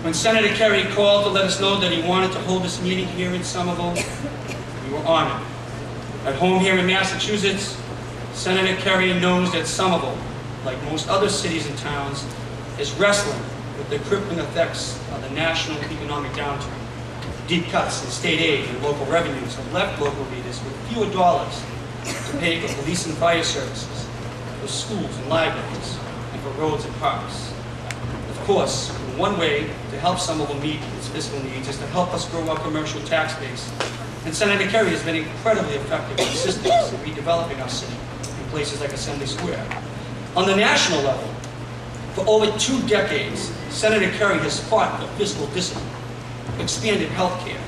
When Senator Kerry called to let us know that he wanted to hold this meeting here in Somerville, we were honored. At home here in Massachusetts, Senator Kerry knows that Somerville, like most other cities and towns, is wrestling with the crippling effects of the national economic downturn. Deep cuts in state aid and local revenues have left local leaders with fewer dollars to pay for police and fire services, for schools and libraries, and for roads and parks. Of course, one way to help Somerville meet its fiscal needs is to help us grow our commercial tax base. And Senator Kerry has been incredibly effective in assisting us in redeveloping our city in places like Assembly Square. On the national level, for over 2 decades, Senator Kerry has fought for fiscal discipline, expanded health care,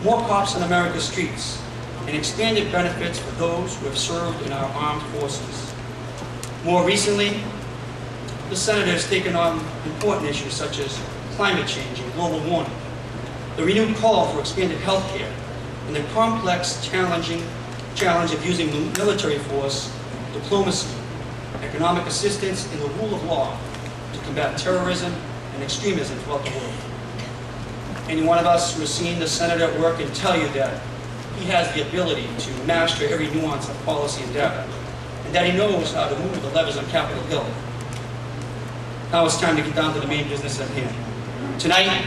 more cops on America's streets, and expanded benefits for those who have served in our armed forces. More recently, the Senator has taken on important issues such as climate change and global warming, the renewed call for expanded health care, and the complex, challenge of using military force, diplomacy, economic assistance, and the rule of law to combat terrorism and extremism throughout the world. Any one of us who has seen the Senator at work can tell you that he has the ability to master every nuance of policy and data, and that he knows how to move the levers on Capitol Hill. Now it's time to get down to the main business at hand. Tonight,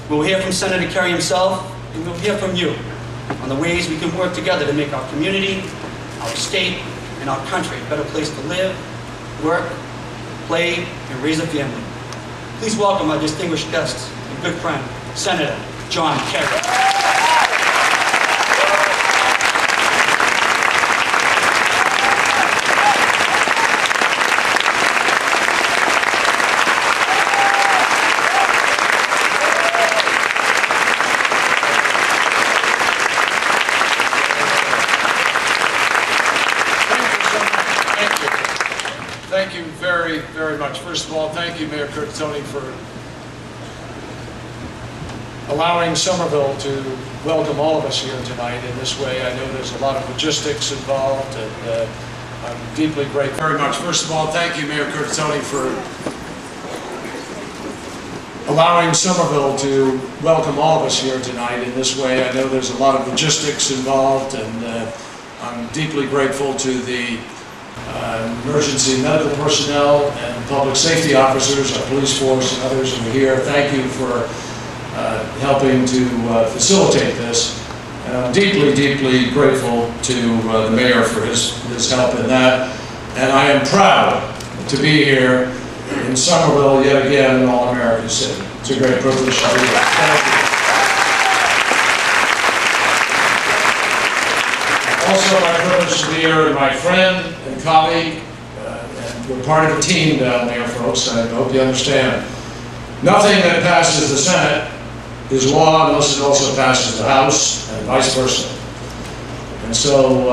we'll hear from Senator Kerry himself, and we'll hear from you on the ways we can work together to make our community, our state, and our country a better place to live, work, play, and raise a family. Please welcome our distinguished guest and good friend, Senator John Kerry. Thank you very, very much. First of all, thank you, Mayor Curtatone, for allowing Somerville to welcome all of us here tonight in this way. I know there's a lot of logistics involved, and I'm deeply grateful. Very much. First of all, thank you, Mayor Curtatone, for allowing Somerville to welcome all of us here tonight in this way. I know there's a lot of logistics involved, and I'm deeply grateful to the emergency medical personnel and public safety officers, our police force, and others who are here. Thank you for helping to facilitate this. And I'm deeply, deeply grateful to the mayor for his help in that. And I am proud to be here in Somerville yet again, an all-American city. It's a great privilege to be here. Thank you. Also, my privilege to be here with my friend and colleague, and we're part of a team down there, folks. I hope you understand. Nothing that passes the Senate is law unless it also passes the House, and vice versa. And so,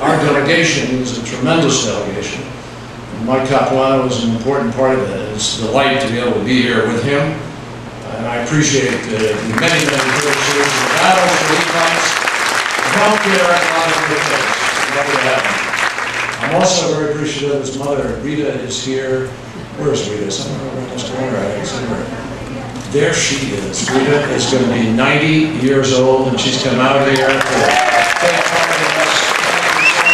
our delegation is a tremendous delegation. And Mike Capuano is an important part of it. It's a delight to be able to be here with him, and I appreciate the many, many good series of battles that he fights. Healthcare, economic things. I'm also very appreciative his mother, Rita, is here. Where is Rita? Somewhere around this corner, I think, somewhere. There she is. Rita is going to be 90 years old, and she's come out here to take part in this. Thank you so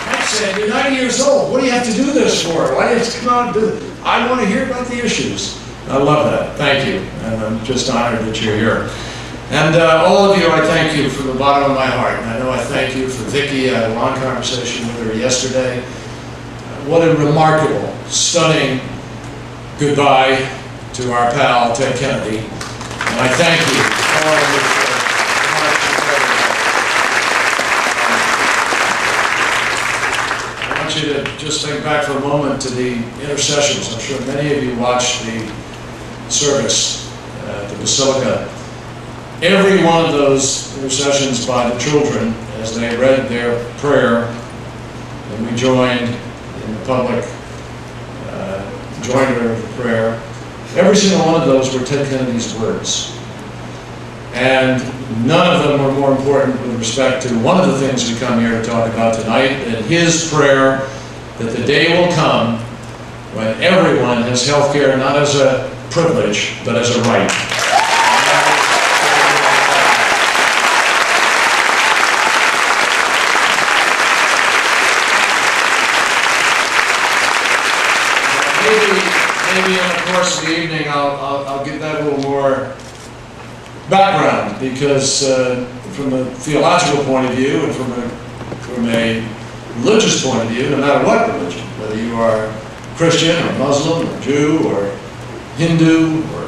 much. I said, you're 90 years old. What do you have to do this for? Why do you have to come out and do this? I want to hear about the issues. I love that. Thank you. And I'm just honored that you're here. And all of you, I thank you from the bottom of my heart. And I know I thank you for Vicki. I had a long conversation with her yesterday. What a remarkable, stunning goodbye to our pal, Ted Kennedy. And I thank you, all of you, for I want you to just think back for a moment to the intercessions. I'm sure many of you watched the service at the Basilica. Every one of those intercessions by the children as they read their prayer, and we joined in the public joiner of the prayer, every single one of those were Ted Kennedy's words. And none of them were more important with respect to one of the things we come here to talk about tonight, and his prayer that the day will come when everyone has health care not as a privilege, but as a right. Maybe in the course of the evening I'll give that a little more background, because from a theological point of view and from a religious point of view, no matter what religion, whether you are Christian or Muslim or Jew or Hindu or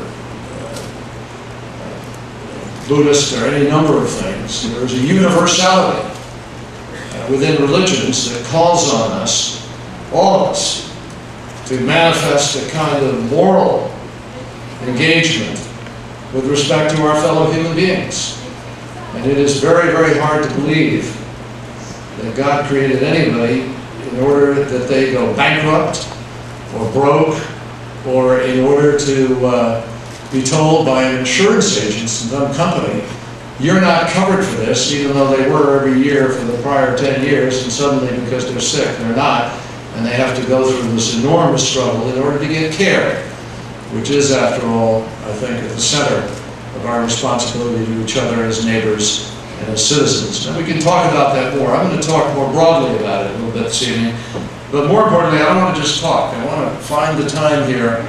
Buddhist or any number of things, there's a universality within religions that calls on us, all of us, to manifest a kind of moral engagement with respect to our fellow human beings. And it is very, very hard to believe that God created anybody in order that they go bankrupt or broke, or in order to be told by an insurance agent in some company, you're not covered for this, even though they were every year for the prior 10 years, and suddenly because they're sick, they're not, and they have to go through this enormous struggle in order to get care, which is, after all, I think, at the center of our responsibility to each other as neighbors and as citizens. And we can talk about that more. I'm going to talk more broadly about it a little bit this evening. But more importantly, I don't want to just talk. I want to find the time here.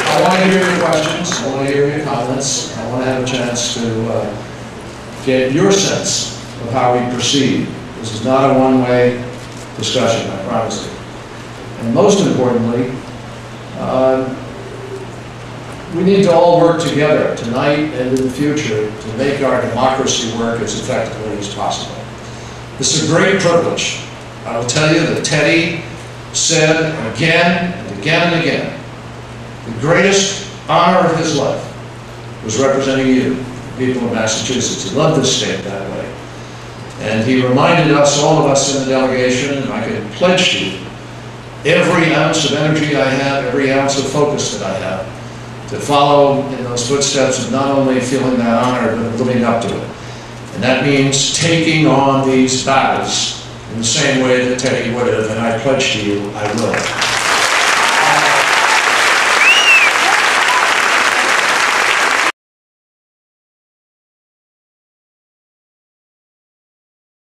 I want to hear your questions. I want to hear your comments. I want to have a chance to get your sense of how we proceed. This is not a one-way discussion, I promise you. And most importantly, we need to all work together tonight and in the future to make our democracy work as effectively as possible. This is a great privilege. I will tell you that Teddy said again and again and again, the greatest honor of his life was representing you, the people of Massachusetts. He loved this state that way. And he reminded us, all of us in the delegation, and I can pledge to you, every ounce of energy I have, every ounce of focus that I have, to follow in those footsteps of not only feeling that honor, but living up to it. And that means taking on these battles in the same way that Teddy would have, and I pledge to you, I will.